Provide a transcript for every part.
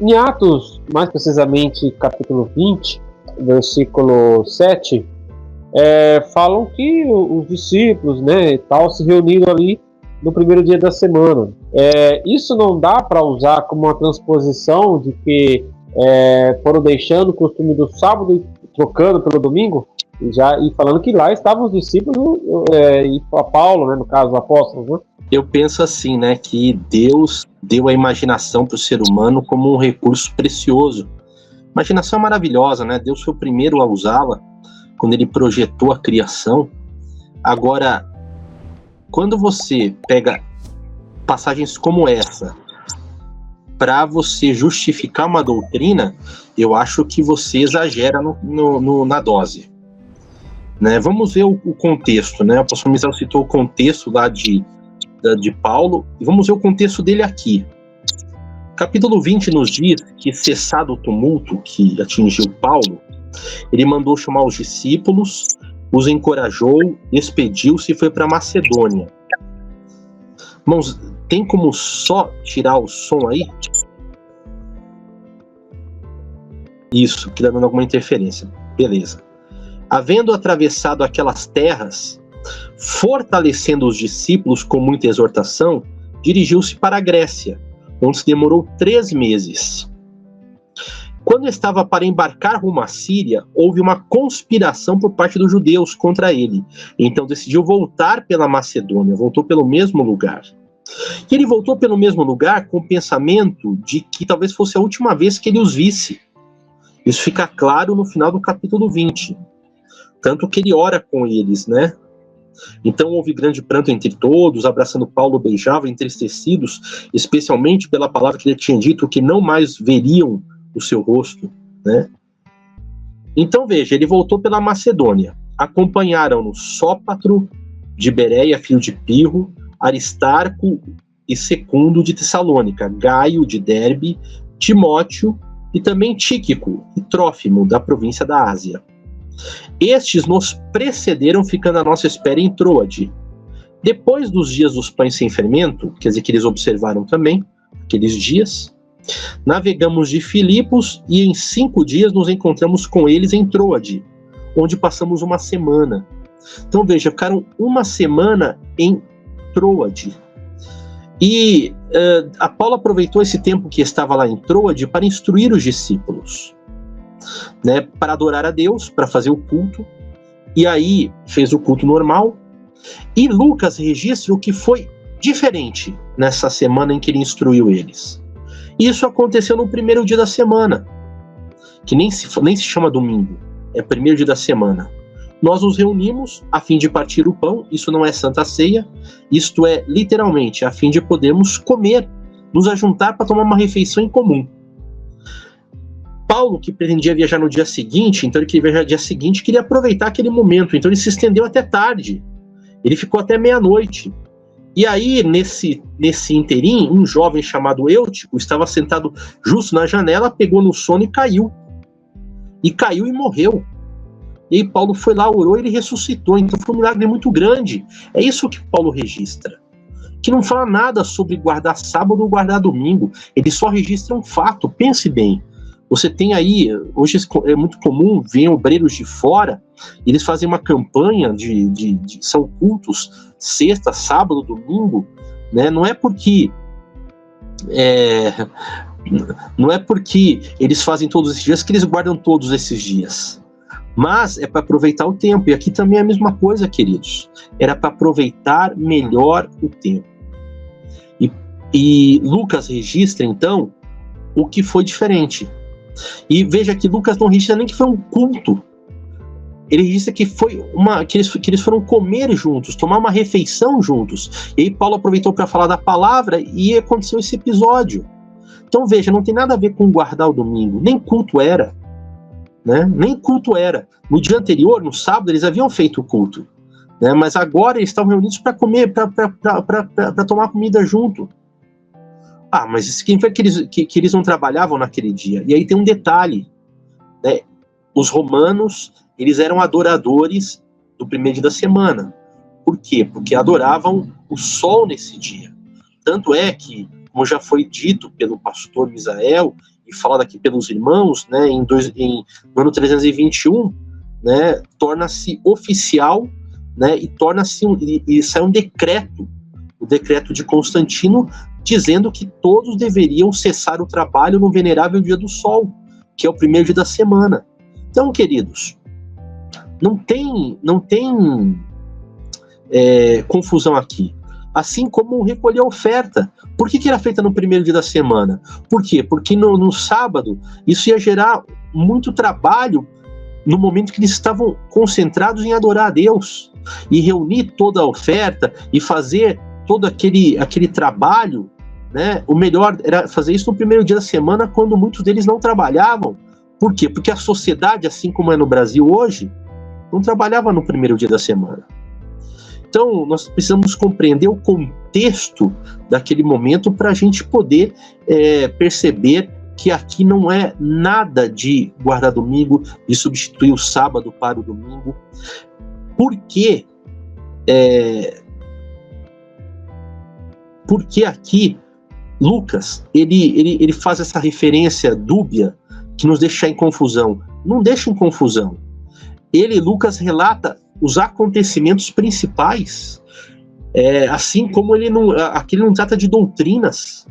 Em Atos, mais precisamente capítulo 20, versículo 7, falam que os discípulos, né, e tal, se reuniram ali no primeiro dia da semana. Isso não dá para usar como uma transposição de que foram deixando o costume do sábado e trocando pelo domingo, e falando que lá estavam os discípulos e Paulo, né, no caso, os apóstolos, né? Eu penso assim, né, que Deus deu a imaginação para o ser humano como um recurso precioso. Imaginação maravilhosa, né? Deus foi o primeiro a usá-la quando ele projetou a criação. Agora, quando você pega passagens como essa para você justificar uma doutrina, eu acho que você exagera na dose. Né? Vamos ver o contexto, né? O apóstolo Misael citou o contexto lá de Paulo, e vamos ver o contexto dele aqui. Capítulo 20 nos diz que, cessado o tumulto que atingiu Paulo, ele mandou chamar os discípulos, os encorajou, despediu-se e foi para Macedônia. Irmãos, tem como só tirar o som aí? Isso, que tá dando alguma interferência. Beleza. Havendo atravessado aquelas terras, fortalecendo os discípulos com muita exortação, dirigiu-se para a Grécia, onde se demorou 3 meses. Quando estava para embarcar rumo à Síria, houve uma conspiração por parte dos judeus contra ele. Então decidiu voltar pela Macedônia, voltou pelo mesmo lugar. E ele voltou pelo mesmo lugar com o pensamento de que talvez fosse a última vez que ele os visse. Isso fica claro no final do capítulo 20. Tanto que ele ora com eles, né? Então houve grande pranto entre todos, abraçando Paulo, beijavam, entristecidos, especialmente pela palavra que ele tinha dito, que não mais veriam o seu rosto, né? Então veja, ele voltou pela Macedônia. Acompanharam-no Sópatro de Bereia, filho de Pirro, Aristarco e Secundo de Tessalônica, Gaio de Derbe, Timóteo e também Tíquico e Trófimo da província da Ásia. Estes nos precederam, ficando à nossa espera em Troade. Depois dos dias dos pães sem fermento, quer dizer que eles observaram também aqueles dias, navegamos de Filipos e em 5 dias nos encontramos com eles em Troade, onde passamos uma semana. Então veja, ficaram uma semana em Troade. E a Paulo aproveitou esse tempo que estava lá em Troade para instruir os discípulos, né, para adorar a Deus, para fazer o culto, e aí fez o culto normal. E Lucas registra o que foi diferente nessa semana em que ele instruiu eles. Isso aconteceu no primeiro dia da semana, que nem se chama domingo, é o primeiro dia da semana. Nós nos reunimos a fim de partir o pão, isso não é Santa Ceia, isto é literalmente a fim de podermos comer, nos ajuntar para tomar uma refeição em comum. Paulo, que pretendia viajar no dia seguinte, então ele queria viajar no dia seguinte, queria aproveitar aquele momento, então ele se estendeu até tarde, ele ficou até meia-noite. E aí, nesse interim, um jovem chamado Eutico estava sentado justo na janela, pegou no sono e caiu. E caiu e morreu. E aí Paulo foi lá, orou e ele ressuscitou. Então foi um milagre muito grande. É isso que Paulo registra. Que não fala nada sobre guardar sábado ou guardar domingo. Ele só registra um fato. Pense bem. Você tem aí, hoje é muito comum ver obreiros de fora, eles fazem uma campanha são cultos sexta, sábado, domingo, né? Não é porque eles fazem todos esses dias que eles guardam todos esses dias, mas é para aproveitar o tempo. E aqui também é a mesma coisa, queridos, era para aproveitar melhor o tempo. E Lucas registra então o que foi diferente. E veja que Lucas não registra nem que foi um culto. Ele registra que que eles foram comer juntos, tomar uma refeição juntos. E aí Paulo aproveitou para falar da palavra e aconteceu esse episódio. Então veja, não tem nada a ver com guardar o domingo, nem culto era, né? Nem culto era. No dia anterior, no sábado, eles haviam feito o culto, né? Mas agora eles estavam reunidos para comer, para tomar comida junto. Ah, mas significa que eles não trabalhavam naquele dia. E aí tem um detalhe, né? Os romanos, eles eram adoradores do primeiro dia da semana. Por quê? Porque adoravam o sol nesse dia. Tanto é que como já foi dito pelo pastor Misael e falado aqui pelos irmãos, né, no ano 321, né, torna-se oficial, né, e sai um decreto, o decreto de Constantino, dizendo que todos deveriam cessar o trabalho no venerável dia do sol, que é o primeiro dia da semana. Então, queridos, não tem confusão aqui. Assim como recolher a oferta. Por que era feita no primeiro dia da semana? Por quê? Porque no sábado isso ia gerar muito trabalho no momento que eles estavam concentrados em adorar a Deus e reunir toda a oferta e fazer todo aquele trabalho, né? O melhor era fazer isso no primeiro dia da semana, quando muitos deles não trabalhavam. Por quê? Porque a sociedade, assim como é no Brasil hoje, não trabalhava no primeiro dia da semana. Então, nós precisamos compreender o contexto daquele momento para a gente poder perceber que aqui não é nada de guardar domingo, de substituir o sábado para o domingo. Porque aqui Lucas ele faz essa referência dúbia que nos deixa em confusão. Não deixa em confusão. Lucas, relata os acontecimentos principais, assim como aqui ele não trata de doutrinas,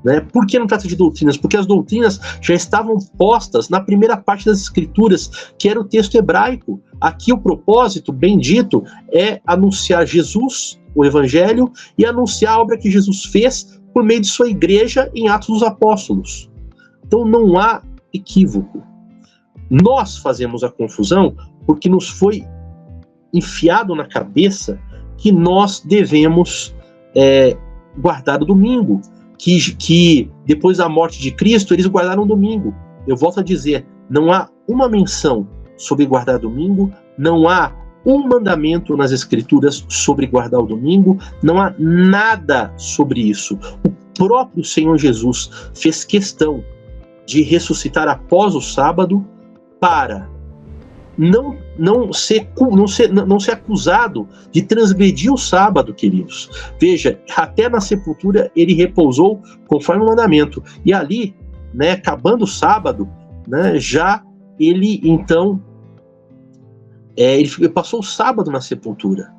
né? Por que não trata de doutrinas? Porque as doutrinas já estavam postas na primeira parte das Escrituras, que era o texto hebraico. Aqui o propósito, bem dito, é anunciar Jesus, o Evangelho, e anunciar a obra que Jesus fez por meio de sua igreja em Atos dos Apóstolos. Então não há equívoco. Nós fazemos a confusão porque nos foi enfiado na cabeça que nós devemos guardar o domingo, que depois da morte de Cristo eles guardaram o domingo. Eu volto a dizer, não há uma menção sobre guardar domingo, não há um mandamento nas Escrituras sobre guardar o domingo, não há nada sobre isso. O próprio Senhor Jesus fez questão de ressuscitar após o sábado para não ser acusado de transgredir o sábado, queridos. Veja, até na sepultura ele repousou conforme o mandamento. E ali, né, acabando o sábado, né, já ele então ele passou o sábado na sepultura.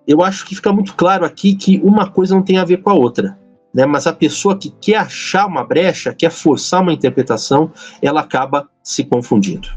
Eu acho que fica muito claro aqui que uma coisa não tem a ver com a outra, né? Mas a pessoa que quer achar uma brecha, quer forçar uma interpretação, ela acaba se confundindo.